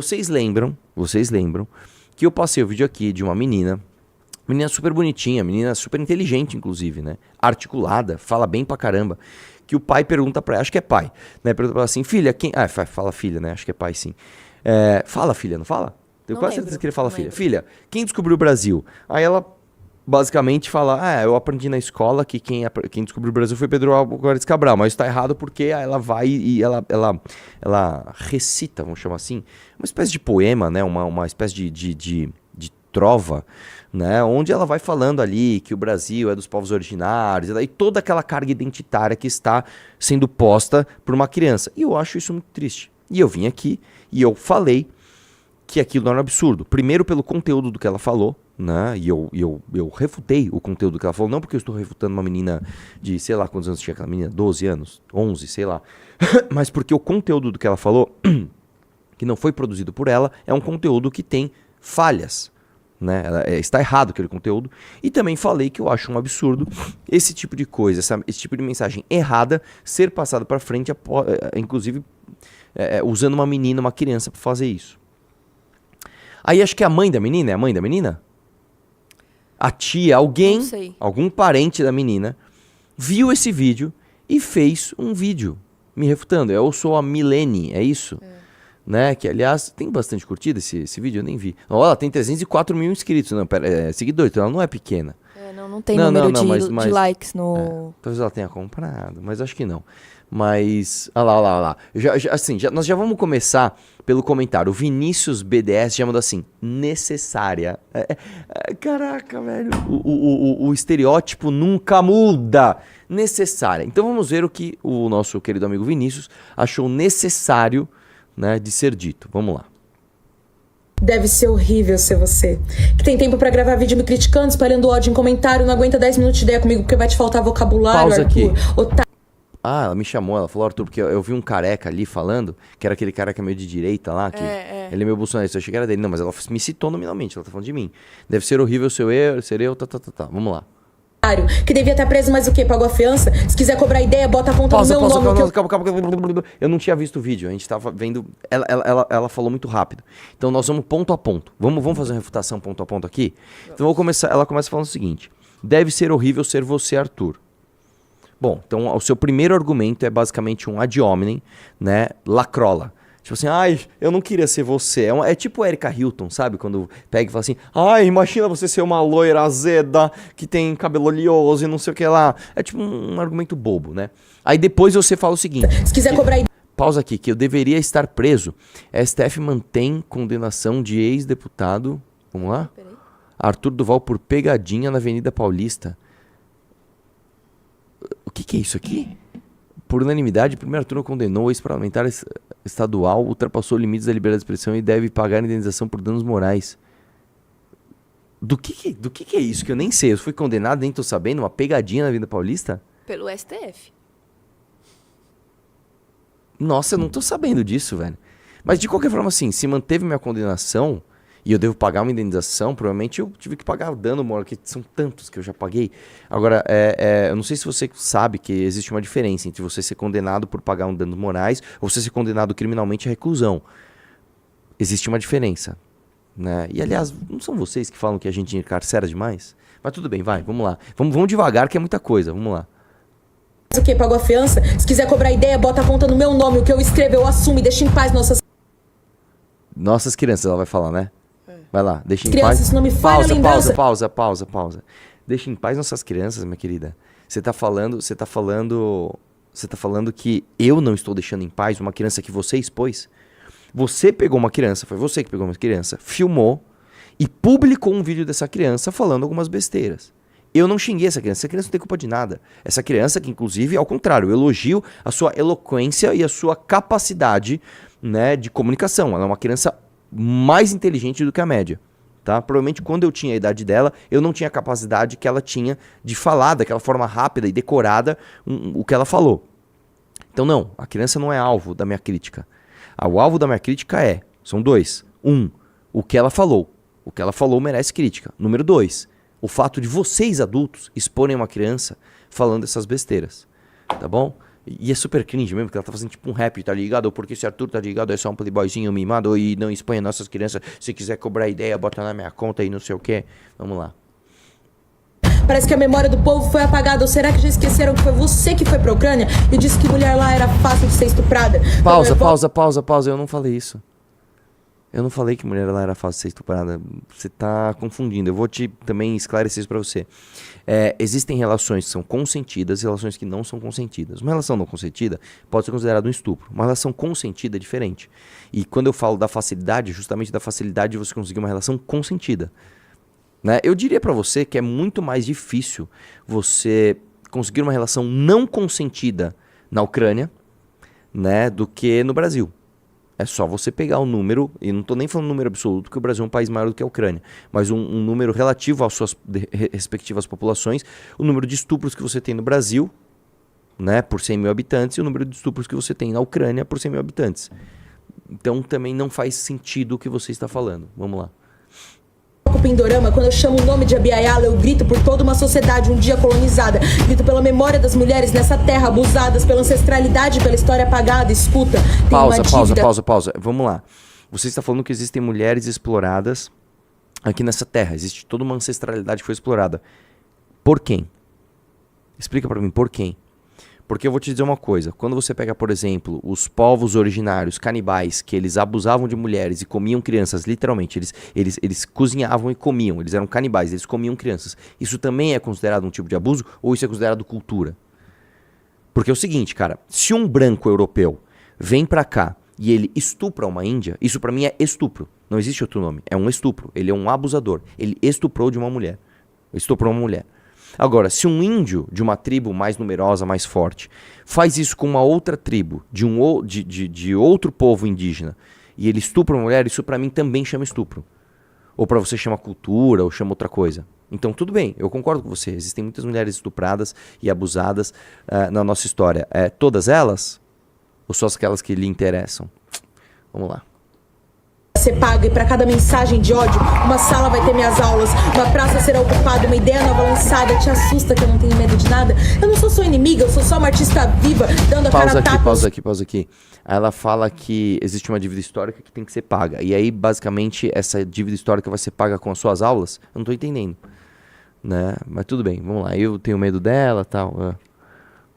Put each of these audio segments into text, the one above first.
Vocês lembram que eu passei o vídeo aqui de uma menina super bonitinha, menina super inteligente, inclusive, né? Articulada, fala bem pra caramba. Que o pai pergunta pra ela, acho que é pai, né? Pergunta pra ela assim, filha, quem... Ah, fala filha, né? Acho que é pai, sim. Fala filha, não fala? Tenho quase certeza que ele fala filha. Filha, quem descobriu o Brasil? Aí ela basicamente fala, eu aprendi na escola que quem descobriu o Brasil foi Pedro Álvares Cabral, mas isso tá errado porque ela vai e ela recita, vamos chamar assim, uma espécie de poema, né? Uma espécie de trova, né, onde ela vai falando ali que o Brasil é dos povos originários, e daí toda aquela carga identitária que está sendo posta por uma criança. E eu acho isso muito triste. E eu vim aqui e eu falei que aquilo não era um absurdo. Primeiro pelo conteúdo do que ela falou, né, e eu refutei o conteúdo do que ela falou, não porque eu estou refutando uma menina de, sei lá quantos anos tinha aquela menina, 12 anos, 11, sei lá, mas porque o conteúdo do que ela falou, que não foi produzido por ela, é um conteúdo que tem falhas. Né? Está errado aquele conteúdo. E também falei que eu acho um absurdo esse tipo de coisa, esse tipo de mensagem errada ser passada para frente, inclusive usando uma menina, uma criança para fazer isso. Aí acho que a mãe da menina, é a mãe da menina? A tia, algum parente da menina viu esse vídeo e fez um vídeo me refutando. Eu sou a Milene, é isso? Né? Que, aliás, tem bastante curtida esse vídeo, eu nem vi. Ó, ela tem 304 mil inscritos, seguidores, então ela não é pequena. Não tem número de likes no... Talvez ela tenha comprado, mas acho que não. Mas, olha lá. Nós já vamos começar pelo comentário. O Vinícius BDS já mandou assim, necessária. Caraca, velho, o estereótipo nunca muda. Necessária. Então vamos ver o que o nosso querido amigo Vinícius achou necessário, né, de ser dito. Vamos lá. Deve ser horrível ser você. Que tem tempo pra gravar vídeo me criticando, espalhando ódio em comentário, não aguenta 10 minutos de ideia comigo porque vai te faltar vocabulário, Pausa Arthur. Aqui. Ela me chamou, ela falou, Arthur, porque eu vi um careca ali falando, que era aquele careca meio de direita lá, que ele é meio bolsonarista, eu achei que era dele. Não, mas ela me citou nominalmente, ela tá falando de mim. Deve ser horrível ser eu, Vamos lá. Que devia estar preso, mas o quê? Pagou a fiança? Se quiser cobrar ideia, bota a ponta no meu nome. Calma. Eu não tinha visto o vídeo, a gente tava vendo. Ela falou muito rápido. Então nós vamos ponto a ponto. Vamos fazer uma refutação ponto a ponto aqui? Então ela começa falando o seguinte: deve ser horrível ser você, Arthur. Bom, então o seu primeiro argumento é basicamente um ad hominem, né? Lacrola. Tipo assim, eu não queria ser você. É tipo Erika Hilton, sabe? Quando pega e fala assim, imagina você ser uma loira azeda, que tem cabelo oleoso e não sei o que lá. É tipo um argumento bobo, né? Aí depois você fala o seguinte... Se quiser cobrar... Pausa aqui, que eu deveria estar preso. A STF mantém condenação de ex-deputado... Vamos lá? Arthur Duval por pegadinha na Avenida Paulista. O que é isso aqui? Por unanimidade, o primeiro turno condenou o ex-parlamentar estadual, ultrapassou limites da liberdade de expressão e deve pagar indenização por danos morais. Do que é isso que eu nem sei? Eu fui condenado, nem tô sabendo, uma pegadinha na Avenida Paulista? Pelo STF. Nossa, eu não tô sabendo disso, velho. Mas de qualquer forma, assim, se manteve minha condenação e eu devo pagar uma indenização, provavelmente eu tive que pagar o dano moral, que são tantos que eu já paguei. Agora, eu não sei se você sabe que existe uma diferença entre você ser condenado por pagar um danos morais ou você ser condenado criminalmente à reclusão. Existe uma diferença, né? E, aliás, não são vocês que falam que a gente encarcera demais? Mas tudo bem, vamos lá. Vamos devagar, que é muita coisa, vamos lá. O quê? Pagou a fiança? Se quiser cobrar ideia, bota a ponta no meu nome. O que eu escrevo, eu assumo e deixa em paz nossas crianças, ela vai falar, né? Vai lá, deixa em crianças, paz. Não me falha Pausa. Deixa em paz nossas crianças, minha querida. Você tá falando que eu não estou deixando em paz uma criança que você expôs? Você pegou uma criança, foi você que pegou uma criança, filmou e publicou um vídeo dessa criança falando algumas besteiras. Eu não xinguei essa criança não tem culpa de nada. Essa criança que, inclusive, ao contrário, eu elogio a sua eloquência e a sua capacidade, né, de comunicação. Ela é uma criança mais inteligente do que a média, tá? Provavelmente quando eu tinha a idade dela, eu não tinha a capacidade que ela tinha de falar daquela forma rápida e decorada o que ela falou. Então não, a criança não é alvo da minha crítica. O alvo da minha crítica são dois. O que ela falou. O que ela falou merece crítica. Número 2, o fato de vocês adultos exporem uma criança falando essas besteiras, tá bom? E é super cringe mesmo, porque ela tá fazendo tipo um rap, tá ligado? Porque esse Arthur, tá ligado? É só um playboyzinho mimado e não expõe nossas crianças. Se quiser cobrar ideia, bota na minha conta e não sei o que. Vamos lá. Parece que a memória do povo foi apagada. Ou será que já esqueceram que foi você que foi pra Ucrânia e disse que mulher lá era fácil de ser estuprada? Pausa. Eu não falei isso. Eu não falei que mulher lá era fácil de ser estuprada. Você tá confundindo. Eu vou te também esclarecer isso pra você. Existem relações que são consentidas e relações que não são consentidas. Uma relação não consentida pode ser considerada um estupro. Uma relação consentida é diferente. E quando eu falo da facilidade, justamente da facilidade de você conseguir uma relação consentida. Né? Eu diria pra você que é muito mais difícil você conseguir uma relação não consentida na Ucrânia, né, do que no Brasil. É só você pegar o número, e não estou nem falando número absoluto, porque o Brasil é um país maior do que a Ucrânia, mas um número relativo às suas respectivas populações, o número de estupros que você tem no Brasil, né, por 100 mil habitantes, e o número de estupros que você tem na Ucrânia por 100 mil habitantes. Então também não faz sentido o que você está falando. Vamos lá. Pindorama, quando eu chamo o nome de Abiyala, eu grito por toda uma sociedade um dia colonizada. Grito pela memória das mulheres nessa terra abusadas, pela ancestralidade, pela história apagada. Escuta, Pausa. Vamos lá. Você está falando que existem mulheres exploradas aqui nessa terra. Existe toda uma ancestralidade que foi explorada. Por quem? Explica pra mim, por quem? Porque eu vou te dizer uma coisa, quando você pega, por exemplo, os povos originários, canibais, que eles abusavam de mulheres e comiam crianças, literalmente, eles cozinhavam e comiam, eles eram canibais, eles comiam crianças. Isso também é considerado um tipo de abuso ou isso é considerado cultura? Porque é o seguinte, cara, se um branco europeu vem pra cá e ele estupra uma índia, isso pra mim é estupro, não existe outro nome, é um estupro, ele é um abusador, ele estuprou de uma mulher, estuprou uma mulher. Agora, se um índio de uma tribo mais numerosa, mais forte, faz isso com uma outra tribo, de outro povo indígena, e ele estupra uma mulher, isso pra mim também chama estupro. Ou pra você chama cultura, ou chama outra coisa. Então tudo bem, eu concordo com você, existem muitas mulheres estupradas e abusadas na nossa história. Todas elas? Ou só aquelas que lhe interessam? Vamos lá. Você paga e pra cada mensagem de ódio, uma sala vai ter minhas aulas, uma praça será ocupada, uma ideia nova lançada. Te assusta que eu não tenho medo de nada? Eu não sou sua inimiga, eu sou só uma artista viva, dando a cara a tapa. Pausa aqui. Aí ela fala que existe uma dívida histórica que tem que ser paga. E aí, basicamente, essa dívida histórica vai ser paga com as suas aulas? Eu não tô entendendo. Né? Mas tudo bem, vamos lá. Eu tenho medo dela e tal.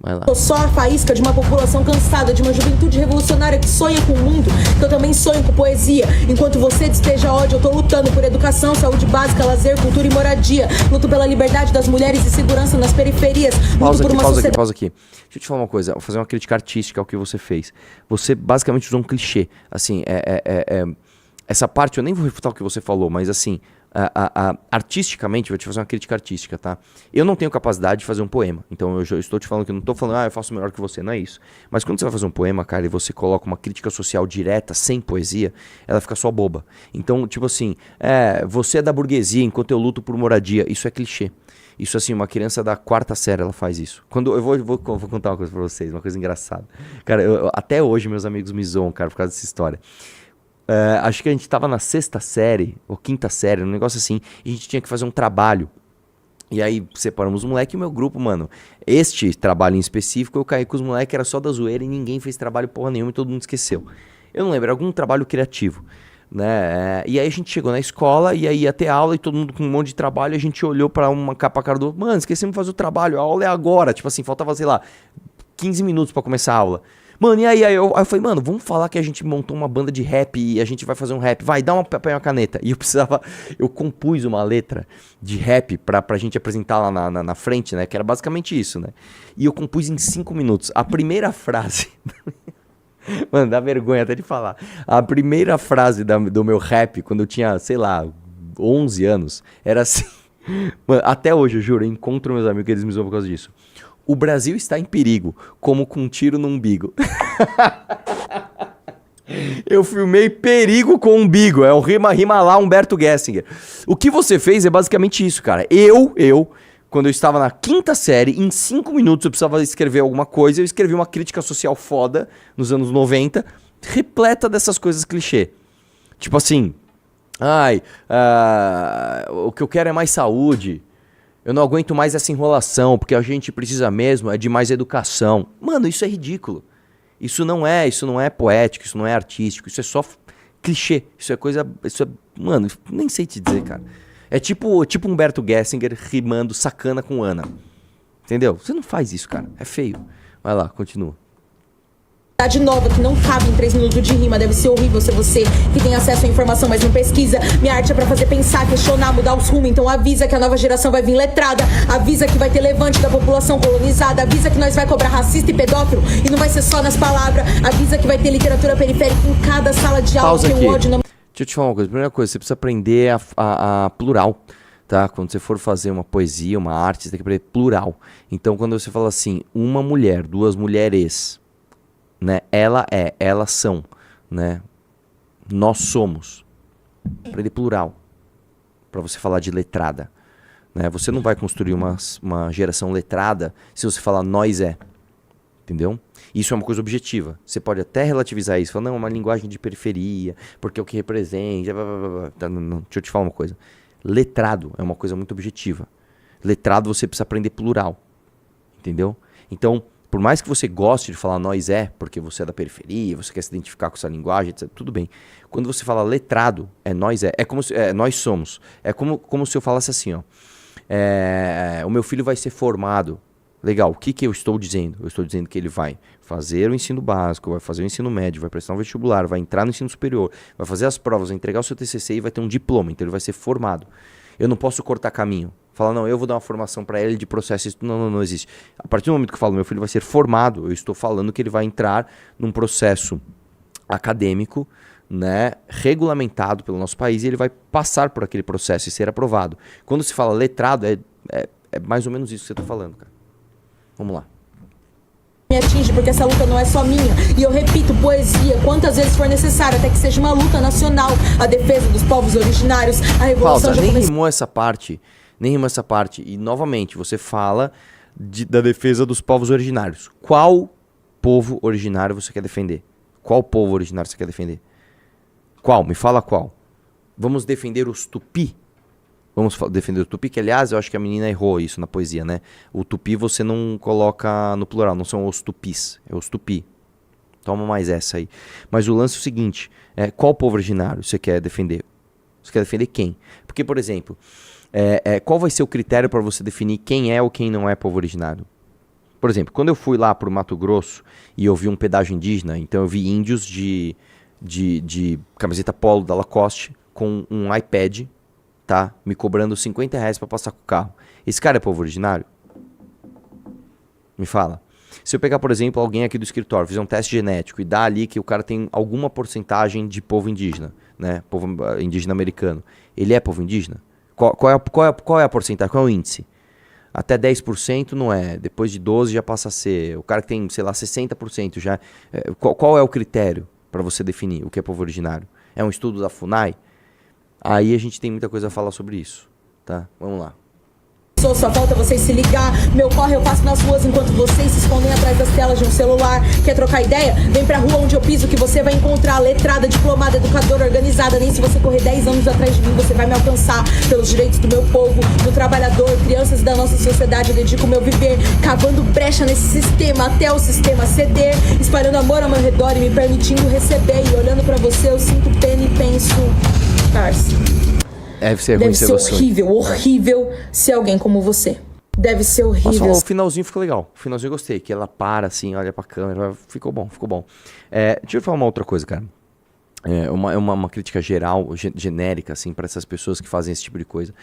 Vai lá. Sou só a faísca de uma população cansada, de uma juventude revolucionária que sonha com o mundo, que eu também sonho com poesia. Enquanto você despeja ódio, eu tô lutando por educação, saúde básica, lazer, cultura e moradia. Luto pela liberdade das mulheres e segurança nas periferias. Pausa aqui. Deixa eu te falar uma coisa, vou fazer uma crítica artística ao que você fez. Você basicamente usou um clichê. Assim, essa parte, eu nem vou refutar o que você falou, mas assim... artisticamente, vou te fazer uma crítica artística, tá? Eu não tenho capacidade de fazer um poema, então eu estou te falando que eu não estou falando, eu faço melhor que você, não é isso. Mas quando você vai fazer um poema, cara, e você coloca uma crítica social direta, sem poesia, ela fica só boba. Então, tipo assim, você é da burguesia enquanto eu luto por moradia, isso é clichê. Isso assim, uma criança da 4ª série ela faz isso. Quando eu vou contar uma coisa pra vocês, uma coisa engraçada. Cara, até hoje meus amigos me zoam, cara, por causa dessa história. Acho que a gente tava na 6ª série, ou 5ª série, um negócio assim, e a gente tinha que fazer um trabalho. E aí separamos os moleques e o meu grupo, mano. Este trabalho em específico, eu caí com os moleques, era só da zoeira e ninguém fez trabalho porra nenhuma e todo mundo esqueceu. Eu não lembro, era algum trabalho criativo, né? E aí a gente chegou na escola e aí ia ter aula e todo mundo com um monte de trabalho, e a gente olhou pra uma capa cara do outro, mano, esquecemos de fazer o trabalho, a aula é agora. Tipo assim, faltava, sei lá, 15 minutos pra começar a aula. Mano, e aí eu falei, mano, vamos falar que a gente montou uma banda de rap e a gente vai fazer um rap. Vai, dá um papel e uma caneta. E eu compus uma letra de rap pra gente apresentar lá na frente, né? Que era basicamente isso, né? E eu compus em 5 minutos. A primeira frase... Mano, dá vergonha até de falar. A primeira frase do meu rap, quando eu tinha, sei lá, 11 anos, era assim... Mano, até hoje, eu juro, eu encontro meus amigos que eles me zoam por causa disso. O Brasil está em perigo, como com um tiro no umbigo. Eu filmei perigo com umbigo. É um rima lá, Humberto Gessinger. O que você fez é basicamente isso, cara. Quando eu estava na 5ª série, em 5 minutos eu precisava escrever alguma coisa. Eu escrevi uma crítica social foda, nos anos 90, repleta dessas coisas clichê. Tipo assim, o que eu quero é mais saúde. Eu não aguento mais essa enrolação, porque a gente precisa mesmo é de mais educação. Mano, isso é ridículo. Isso não é poético, isso não é artístico, isso é só clichê. Mano, nem sei te dizer, cara. É tipo Humberto Gessinger rimando sacana com Ana. Entendeu? Você não faz isso, cara. É feio. Vai lá, continua. Nova que não cabe em 3 minutos de rima. Deve ser horrível ser você que tem acesso à informação, mas não pesquisa. Minha arte é pra fazer pensar, questionar, mudar os rumos. Então avisa que a nova geração vai vir letrada. Avisa que vai ter levante da população colonizada. Avisa que nós vai cobrar racista e pedófilo. E não vai ser só nas palavras. Avisa que vai ter literatura periférica em cada sala de aula. Pausa aqui. Ódio não... Deixa eu te falar uma coisa. Primeira coisa, você precisa aprender a plural. Tá? Quando você for fazer uma poesia, uma arte, você tem que aprender plural. Então quando você fala assim, uma mulher, 2 mulheres... Né? Ela é, elas são, né? Nós somos. Aprender plural. Para você falar de letrada. Né? Você não vai construir uma geração letrada se você falar nós é. Entendeu? Isso é uma coisa objetiva. Você pode até relativizar isso. Falar, não, é uma linguagem de periferia, porque é o que representa. Blá, blá, blá. Não, deixa eu te falar uma coisa. Letrado é uma coisa muito objetiva. Letrado você precisa aprender plural. Entendeu? Então... Por mais que você goste de falar nós é, porque você é da periferia, você quer se identificar com essa linguagem, etc., tudo bem. Quando você fala letrado, nós é como se, nós somos. É como se eu falasse assim, ó. O meu filho vai ser formado. Legal, o que eu estou dizendo? Eu estou dizendo que ele vai fazer o ensino básico, vai fazer o ensino médio, vai prestar um vestibular, vai entrar no ensino superior, vai fazer as provas, vai entregar o seu TCC e vai ter um diploma, então ele vai ser formado. Eu não posso cortar caminho. Falar, não, eu vou dar uma formação para ele de processo. Não existe. A partir do momento que eu falo, meu filho vai ser formado, eu estou falando que ele vai entrar num processo acadêmico, né, regulamentado pelo nosso país, e ele vai passar por aquele processo e ser aprovado. Quando se fala letrado, é mais ou menos isso que você está falando, cara. Vamos lá. Me atinge porque essa luta não é só minha. E eu repito, poesia, quantas vezes for necessário, até que seja uma luta nacional. A defesa dos povos originários, a revolução... Pausa, nem rimou essa parte. Nem rima essa parte. E, novamente, você fala da defesa dos povos originários. Qual povo originário você quer defender? Qual povo originário você quer defender? Qual? Me fala qual. Vamos defender os Tupi? Vamos defender o Tupi, que, aliás, eu acho que a menina errou isso na poesia, né? O Tupi você não coloca no plural, não são os Tupis, é os Tupi. Toma mais essa aí. Mas o lance é o seguinte, qual povo originário você quer defender? Você quer defender quem? Porque, por exemplo... qual vai ser o critério para você definir quem é ou quem não é povo originário? Por exemplo, quando eu fui lá para o Mato Grosso e eu vi um pedágio indígena, então eu vi índios de camiseta polo da Lacoste com um iPad, tá, me cobrando R$50 para passar com o carro. Esse cara é povo originário? Me fala. Se eu pegar, por exemplo, alguém aqui do escritório, fizer um teste genético e dar ali que o cara tem alguma porcentagem de povo indígena, né, povo indígena americano, ele é povo indígena? Qual é a porcentagem? Qual é o índice? Até 10% não é. Depois de 12% já passa a ser. O cara que tem, sei lá, 60% já... Qual é o critério para você definir o que é povo originário? É um estudo da FUNAI? Aí a gente tem muita coisa a falar sobre isso. Tá? Vamos lá. Só falta vocês se ligar. Meu corre eu passo nas ruas enquanto vocês se escondem atrás das telas de um celular. Quer trocar ideia? Vem pra rua onde eu piso que você vai encontrar letrada, diplomada, educadora, organizada. Nem se você correr 10 anos atrás de mim você vai me alcançar. Pelos direitos do meu povo, do trabalhador, crianças da nossa sociedade, eu dedico o meu viver, cavando brecha nesse sistema até o sistema ceder, espalhando amor ao meu redor e me permitindo receber. E olhando pra você eu sinto pena e penso, parça, deve ser horrível ser alguém como você. Deve ser horrível. Nossa, o finalzinho ficou legal. O finalzinho eu gostei. Que ela para assim, olha pra câmera. Ficou bom. Deixa eu falar uma outra coisa, cara. Uma crítica geral, genérica, assim, pra essas pessoas que fazem esse tipo de coisa.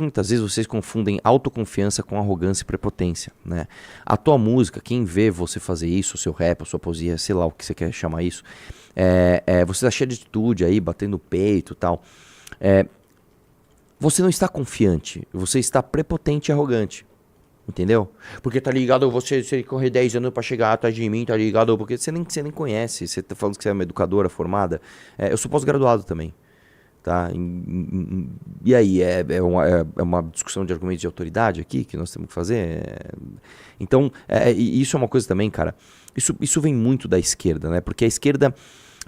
Muitas vezes, vocês confundem autoconfiança com arrogância e prepotência, né? A tua música, quem vê você fazer isso, o seu rap, a sua poesia, sei lá o que você quer chamar isso, você tá cheio de atitude aí, batendo o peito e tal. Você não está confiante, você está prepotente e arrogante, entendeu? Porque tá ligado, você correr 10 anos pra chegar atrás de mim, tá ligado? Porque você nem conhece, você tá falando que você é uma educadora formada. Eu sou pós-graduado também, tá? E aí, é uma discussão de argumentos de autoridade aqui que nós temos que fazer? Então, isso é uma coisa também, cara, isso vem muito da esquerda, né? Porque a esquerda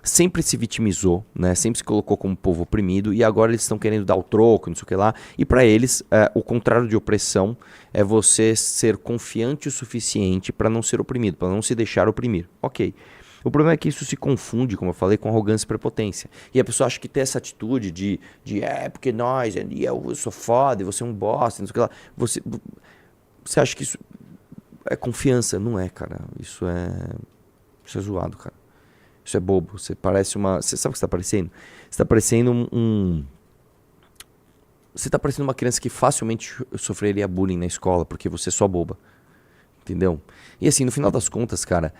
sempre se vitimizou, né? Sempre se colocou como povo oprimido e agora eles estão querendo dar o troco, não sei o que lá. E para eles, o contrário de opressão é você ser confiante o suficiente para não ser oprimido, para não se deixar oprimir. Ok. O problema é que isso se confunde, como eu falei, com arrogância e prepotência. E a pessoa acha que ter essa atitude de porque nós, eu sou foda, e você é um bosta, não sei o que lá. Você acha que isso é confiança? Não é, cara. Isso é zoado, cara. Isso é bobo. Você parece uma... Você sabe o que você tá parecendo? Você tá parecendo Você tá parecendo uma criança que facilmente sofreria bullying na escola, porque você é só boba. Entendeu? E assim, no final das contas, cara...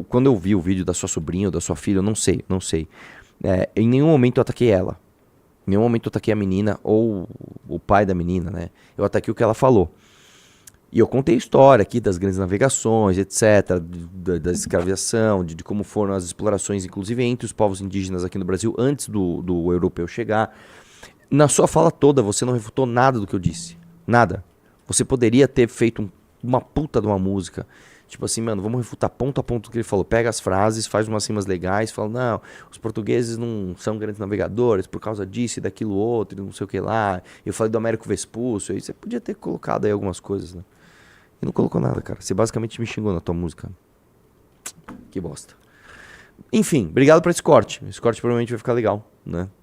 quando eu vi o vídeo da sua sobrinha ou da sua filha, eu não sei. Em nenhum momento eu ataquei ela. Em nenhum momento eu ataquei a menina ou o pai da menina, né? Eu ataquei o que ela falou. E eu contei a história aqui das grandes navegações, etc., da escravização, de como foram as explorações, inclusive entre os povos indígenas aqui no Brasil, antes do europeu chegar. Na sua fala toda, você não refutou nada do que eu disse. Nada. Você poderia ter feito uma puta de uma música. Tipo assim, mano, vamos refutar ponto a ponto do que ele falou. Pega as frases, faz umas rimas legais, fala, não, os portugueses não são grandes navegadores por causa disso e daquilo outro, não sei o que lá. Eu falei do Américo Vespúcio, aí você podia ter colocado aí algumas coisas, né? E não colocou nada, cara. Você basicamente me xingou na tua música. Que bosta. Enfim, obrigado por esse corte. Esse corte provavelmente vai ficar legal, né?